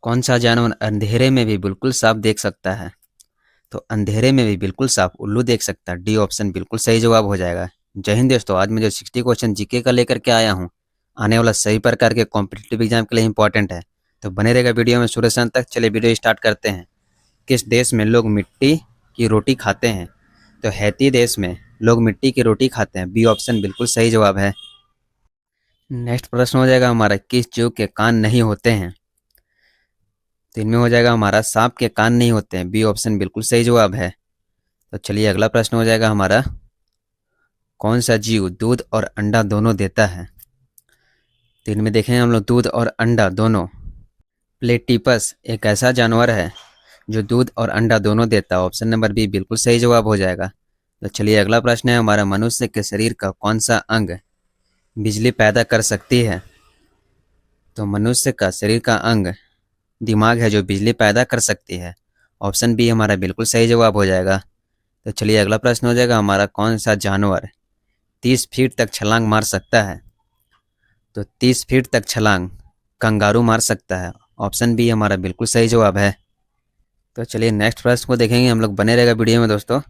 कौन सा जानवर अंधेरे में भी बिल्कुल साफ देख सकता है? तो अंधेरे में भी बिल्कुल साफ उल्लू देख सकता है। डी ऑप्शन बिल्कुल सही जवाब हो जाएगा। जय हिंद दोस्तों, आज मैं जो 60 क्वेश्चन जीके का लेकर के आया हूँ, आने वाला सही प्रकार के कॉम्पिटिटिव एग्जाम के लिए इंपॉर्टेंट है। तो बने रहेगा वीडियो में शुरू से अंत तक। चलिए वीडियो स्टार्ट करते हैं। किस देश में लोग मिट्टी की रोटी खाते हैं? तो हैती देश में लोग मिट्टी की रोटी खाते हैं। बी ऑप्शन बिल्कुल सही जवाब है। नेक्स्ट प्रश्न हो जाएगा हमारा, किस जीव के कान नहीं होते हैं? तो इनमें हो जाएगा हमारा, सांप के कान नहीं होते हैं। बी ऑप्शन बिल्कुल सही जवाब है। तो चलिए अगला प्रश्न हो जाएगा हमारा, कौन सा जीव दूध और अंडा दोनों देता है? तो इनमें देखेंगे हम लोग दूध और अंडा दोनों। प्लेटिपस एक ऐसा जानवर है जो दूध और अंडा दोनों देता है। ऑप्शन नंबर बी बिल्कुल सही जवाब हो जाएगा। तो चलिए अगला प्रश्न है हमारा, मनुष्य के शरीर का कौन सा अंग बिजली पैदा कर सकती है? तो मनुष्य का शरीर का अंग दिमाग है जो बिजली पैदा कर सकती है। ऑप्शन बी हमारा बिल्कुल सही जवाब हो जाएगा। तो चलिए अगला प्रश्न हो जाएगा हमारा, कौन सा जानवर 30 फीट तक छलांग मार सकता है? तो 30 फीट तक छलांग कंगारू मार सकता है। ऑप्शन बी हमारा बिल्कुल सही जवाब है। तो चलिए नेक्स्ट प्रश्न को देखेंगे हम लोग, बने रहेगा वीडियो में दोस्तों।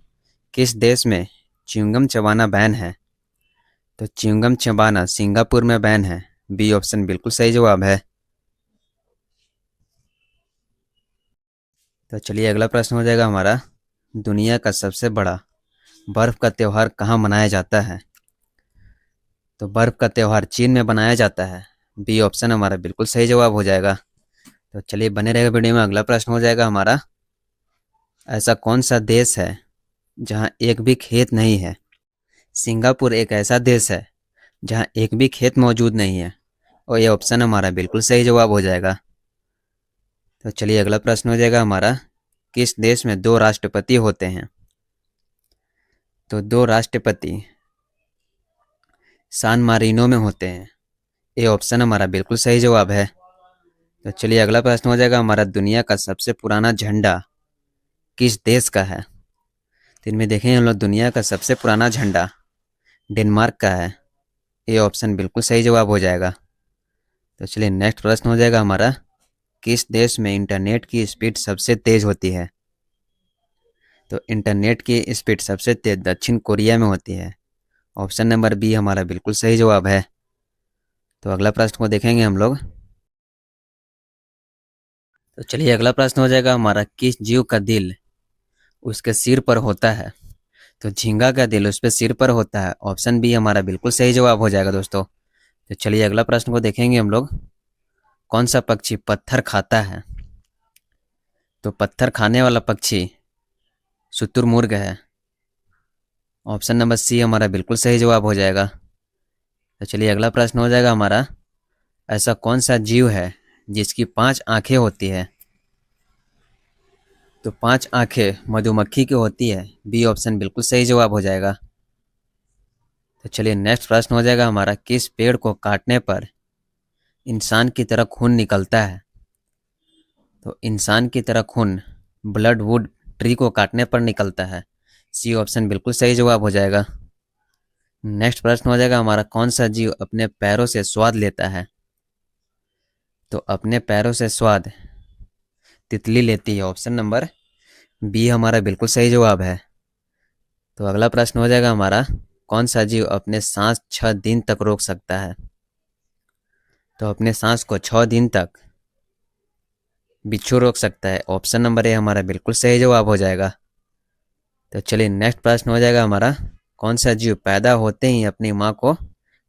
किस देश में च्युइंगम चबाना बैन है? तो च्युइंगम चबाना सिंगापुर में बैन है। बी ऑप्शन बिल्कुल सही जवाब है। तो चलिए अगला प्रश्न हो जाएगा हमारा, दुनिया का सबसे बड़ा बर्फ का त्यौहार कहाँ मनाया जाता है? तो बर्फ का त्यौहार चीन में बनाया जाता है। बी ऑप्शन हमारा बिल्कुल सही जवाब हो जाएगा। तो चलिए बने रहेगा वीडियो में। अगला प्रश्न हो जाएगा हमारा, ऐसा कौन सा देश है जहाँ एक भी खेत नहीं है? सिंगापुर एक ऐसा देश है जहाँ एक भी खेत मौजूद नहीं है, और ये ऑप्शन हमारा बिल्कुल सही जवाब हो जाएगा। तो चलिए अगला प्रश्न हो जाएगा हमारा, किस देश में दो राष्ट्रपति होते हैं? तो दो राष्ट्रपति सान मारिनो में होते हैं। ये ऑप्शन हमारा बिल्कुल सही जवाब है। तो चलिए अगला प्रश्न हो जाएगा हमारा, दुनिया का सबसे पुराना झंडा किस देश का है? तो इनमें देखें हम लोग, दुनिया का सबसे पुराना झंडा डेनमार्क का है। ये ऑप्शन बिल्कुल सही जवाब हो जाएगा। तो चलिए नेक्स्ट प्रश्न हो जाएगा हमारा, किस देश में इंटरनेट की स्पीड सबसे तेज होती है? तो इंटरनेट की स्पीड सबसे तेज दक्षिण कोरिया में होती है। ऑप्शन नंबर बी हमारा बिल्कुल सही जवाब है। तो अगला प्रश्न को देखेंगे हम लोग। तो चलिए अगला प्रश्न हो जाएगा हमारा, किस जीव का दिल उसके सिर पर होता है? तो झींगा का दिल उस पर सिर पर होता है। ऑप्शन बी हमारा बिल्कुल सही जवाब हो जाएगा दोस्तों। तो चलिए अगला प्रश्न को देखेंगे हम लोग, कौन सा पक्षी पत्थर खाता है? तो पत्थर खाने वाला पक्षी शुतुरमुर्ग है। ऑप्शन नंबर सी हमारा बिल्कुल सही जवाब हो जाएगा। तो चलिए अगला प्रश्न हो जाएगा हमारा, ऐसा कौन सा जीव है जिसकी 5 आंखें होती है? तो 5 आंखें मधुमक्खी की होती है। बी ऑप्शन बिल्कुल सही जवाब हो जाएगा। तो चलिए नेक्स्ट प्रश्न हो जाएगा हमारा, किस पेड़ को काटने पर इंसान की तरह खून निकलता है? तो इंसान की तरह खून ब्लड वुड ट्री को काटने पर निकलता है। सी ऑप्शन बिल्कुल सही जवाब हो जाएगा। नेक्स्ट प्रश्न हो जाएगा हमारा, कौन सा जीव अपने पैरों से स्वाद लेता है? तो अपने पैरों से स्वाद तितली लेती है। ऑप्शन नंबर बी हमारा बिल्कुल सही जवाब है। तो अगला प्रश्न हो जाएगा हमारा, कौन सा जीव अपने सांस 6 दिन तक रोक सकता है? तो अपने सांस को 6 दिन तक बिच्छू रोक सकता है। ऑप्शन नंबर ए हमारा बिल्कुल सही जवाब हो जाएगा। तो चलिए नेक्स्ट प्रश्न हो जाएगा हमारा, कौन सा जीव पैदा होते ही अपनी माँ को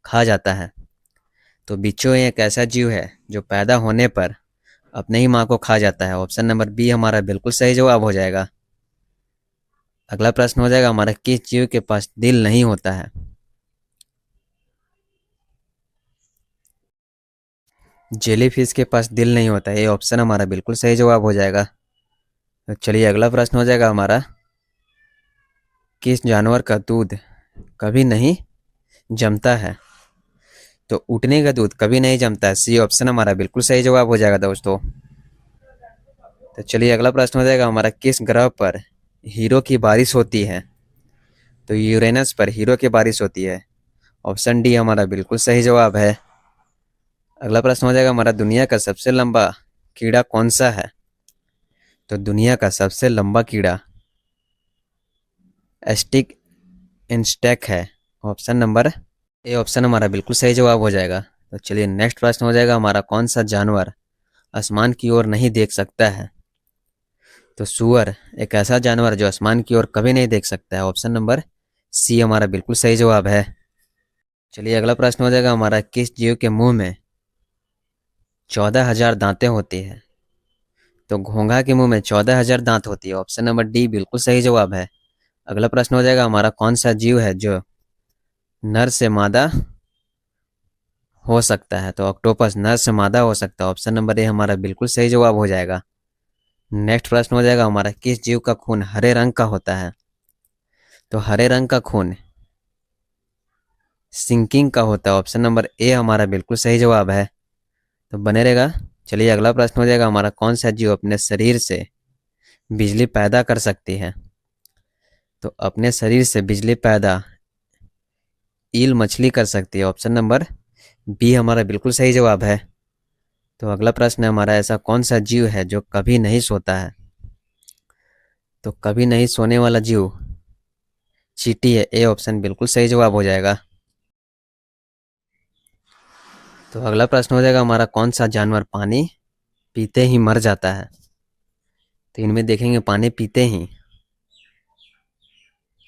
खा जाता है? तो बिच्छू एक ऐसा जीव है जो पैदा होने पर अपने ही माँ को खा जाता है। ऑप्शन नंबर बी हमारा बिल्कुल सही जवाब हो जाएगा। अगला प्रश्न हो जाएगा हमारा, किस जीव के पास दिल नहीं होता है? जेलीफिश के पास दिल नहीं होता है। ये ऑप्शन हमारा बिल्कुल सही जवाब हो जाएगा। तो चलिए अगला प्रश्न हो जाएगा हमारा, किस जानवर का दूध कभी नहीं जमता है? तो उठने का दूध कभी नहीं जमता है। सी ऑप्शन हमारा बिल्कुल सही जवाब हो जाएगा दोस्तों। तो चलिए अगला प्रश्न हो जाएगा हमारा, किस ग्रह पर हीरो की बारिश होती है? तो यूरेनस पर हीरो की बारिश होती है। ऑप्शन डी हमारा बिल्कुल सही जवाब है। अगला प्रश्न हो जाएगा हमारा, दुनिया का सबसे लंबा कीड़ा कौन सा है? तो दुनिया का सबसे लंबा कीड़ा एस्टिक इंस्टेक है। ऑप्शन नंबर ए ऑप्शन हमारा बिल्कुल सही जवाब हो जाएगा। तो चलिए नेक्स्ट प्रश्न हो जाएगा हमारा, कौन सा जानवर आसमान की ओर नहीं देख सकता है? तो सुअर एक ऐसा जानवर जो आसमान की ओर कभी नहीं देख सकता है। ऑप्शन नंबर सी हमारा बिल्कुल सही जवाब है। चलिए अगला प्रश्न हो जाएगा हमारा, किस जीव के मुंह में 14,000 दांतें होती है? तो घोंघा के मुंह में 14,000 दांत होती है। ऑप्शन नंबर डी बिल्कुल सही जवाब है। अगला प्रश्न हो जाएगा हमारा, कौन सा जीव है जो नर से मादा हो सकता है? तो ऑक्टोपस नर से मादा हो सकता है। ऑप्शन नंबर ए हमारा बिल्कुल सही जवाब हो जाएगा। नेक्स्ट प्रश्न हो जाएगा हमारा, किस जीव का खून हरे रंग का होता है? तो हरे रंग का खून सिंकिंग का होता है। ऑप्शन नंबर ए हमारा बिल्कुल सही जवाब है। तो बने रहेगा। चलिए अगला प्रश्न हो जाएगा हमारा, कौन सा जीव अपने शरीर से बिजली पैदा कर सकती है? तो अपने शरीर से बिजली पैदा ईल मछली कर सकती है। ऑप्शन नंबर बी हमारा बिल्कुल सही जवाब है। तो अगला प्रश्न है हमारा, ऐसा कौन सा जीव है जो कभी नहीं सोता है? तो कभी नहीं सोने वाला जीव चींटी है। ए ऑप्शन बिल्कुल सही जवाब हो जाएगा। तो अगला प्रश्न हो जाएगा हमारा, कौन सा जानवर पानी पीते ही मर जाता है? तो इनमें देखेंगे पानी पीते ही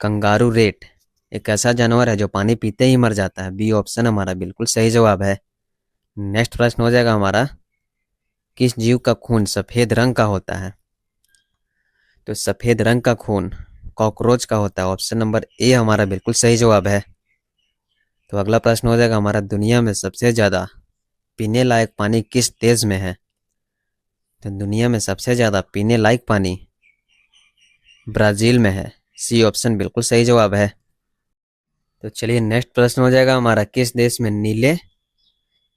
कंगारू रेट एक ऐसा जानवर है जो पानी पीते ही मर जाता है। बी ऑप्शन हमारा बिल्कुल सही जवाब है। नेक्स्ट प्रश्न हो जाएगा हमारा, किस जीव का खून सफेद रंग का होता है? तो सफेद रंग का खून कॉकरोच का होता है। ऑप्शन नंबर ए हमारा बिल्कुल सही जवाब है। तो अगला प्रश्न हो जाएगा हमारा, दुनिया में सबसे ज्यादा पीने लायक पानी किस देश में है? तो दुनिया में सबसे ज्यादा पीने लायक पानी ब्राजील में है। सी ऑप्शन बिल्कुल सही जवाब है। तो चलिए नेक्स्ट प्रश्न हो जाएगा हमारा, किस देश में नीले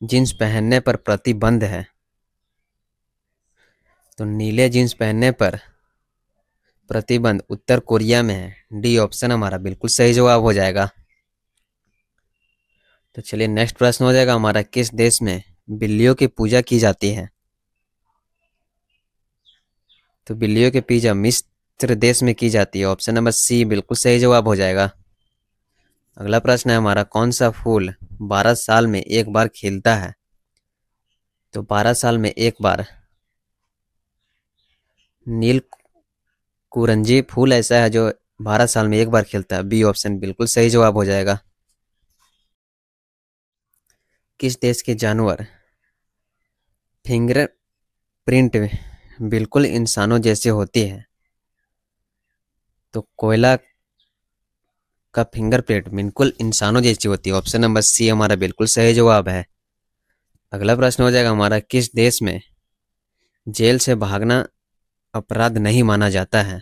जींस पहनने पर प्रतिबंध है? तो नीले जींस पहनने पर प्रतिबंध उत्तर कोरिया में है। डी ऑप्शन हमारा बिल्कुल सही जवाब हो जाएगा। तो चलिए नेक्स्ट प्रश्न हो जाएगा हमारा, किस देश में बिल्लियों की पूजा की जाती है? तो बिल्लियों की पूजा मिस्र देश में की जाती है। ऑप्शन नंबर सी बिल्कुल सही जवाब हो जाएगा। अगला प्रश्न है हमारा, कौन सा फूल 12 साल में एक बार खिलता है? तो 12 साल में एक बार नील कुरंजी फूल ऐसा है जो 12 साल में एक बार खिलता है। बी ऑप्शन बिल्कुल सही जवाब हो जाएगा। किस देश के जानवर फिंगर प्रिंट बिल्कुल इंसानों जैसे होती है? तो कोयला का फिंगरप्रिंट बिल्कुल इंसानों जैसी होती है। ऑप्शन नंबर सी हमारा बिल्कुल सही जवाब है। अगला प्रश्न हो जाएगा हमारा, किस देश में जेल से भागना अपराध नहीं माना जाता है?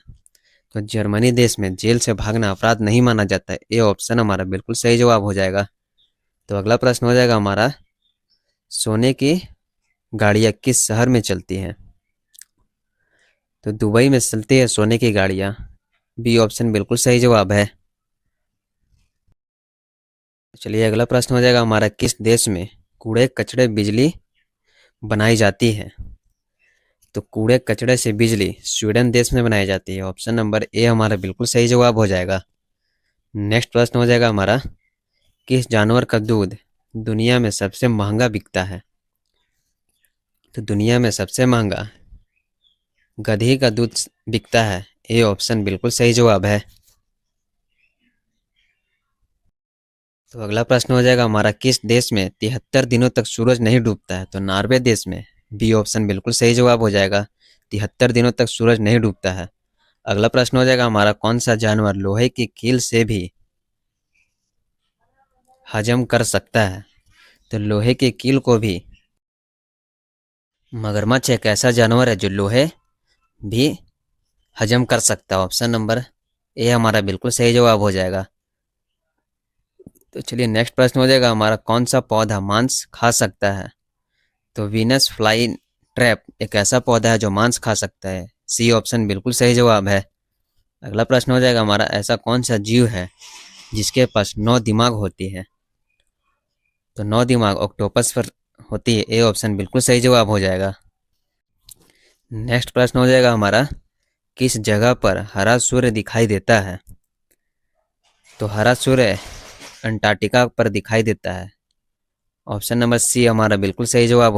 तो जर्मनी देश में जेल से भागना अपराध नहीं माना जाता है। ये ऑप्शन हमारा बिल्कुल सही जवाब हो जाएगा। तो अगला प्रश्न हो जाएगा हमारा, सोने की गाड़ियाँ किस शहर में चलती हैं? तो दुबई में चलती है सोने की गाड़ियाँ। बी ऑप्शन बिल्कुल सही जवाब है। चलिए अगला प्रश्न हो जाएगा हमारा, किस देश में कूड़े कचड़े बिजली बनाई जाती है? तो कूड़े कचड़े से बिजली स्वीडन देश में बनाई जाती है। ऑप्शन नंबर ए हमारा बिल्कुल सही जवाब हो जाएगा। नेक्स्ट प्रश्न हो जाएगा हमारा, किस जानवर का दूध दुनिया में सबसे महंगा बिकता है? तो दुनिया में सबसे महंगा गधी का दूध बिकता है। ए ऑप्शन बिल्कुल सही जवाब है। तो अगला प्रश्न हो जाएगा हमारा, किस देश में 73 दिनों तक सूरज नहीं डूबता है? तो नॉर्वे देश में। बी ऑप्शन बिल्कुल सही जवाब हो जाएगा। 73 दिनों तक सूरज नहीं डूबता है। अगला प्रश्न हो जाएगा हमारा, कौन सा जानवर लोहे की कील से भी हजम कर सकता है? तो लोहे की कील को भी मगरमच्छ एक ऐसा जानवर है जो लोहे भी हजम कर सकता है। ऑप्शन नंबर ए हमारा बिल्कुल सही जवाब हो जाएगा। तो चलिए नेक्स्ट प्रश्न हो जाएगा हमारा, कौन सा पौधा मांस खा सकता है? तो वीनस फ्लाई ट्रैप एक ऐसा पौधा है जो मांस खा सकता है। सी ऑप्शन बिल्कुल सही जवाब है। अगला प्रश्न हो जाएगा हमारा, ऐसा कौन सा जीव है जिसके पास 9 दिमाग होती है? तो 9 दिमाग ऑक्टोपस पर होती है। ए ऑप्शन बिल्कुल सही जवाब हो जाएगा। नेक्स्ट प्रश्न हो जाएगा हमारा, किस जगह पर हरा सूर्य दिखाई देता है? तो हरा सूर्य अंटार्कटिका पर दिखाई देता है। ऑप्शन नंबर सी हमारा बिल्कुल सही जवाब हो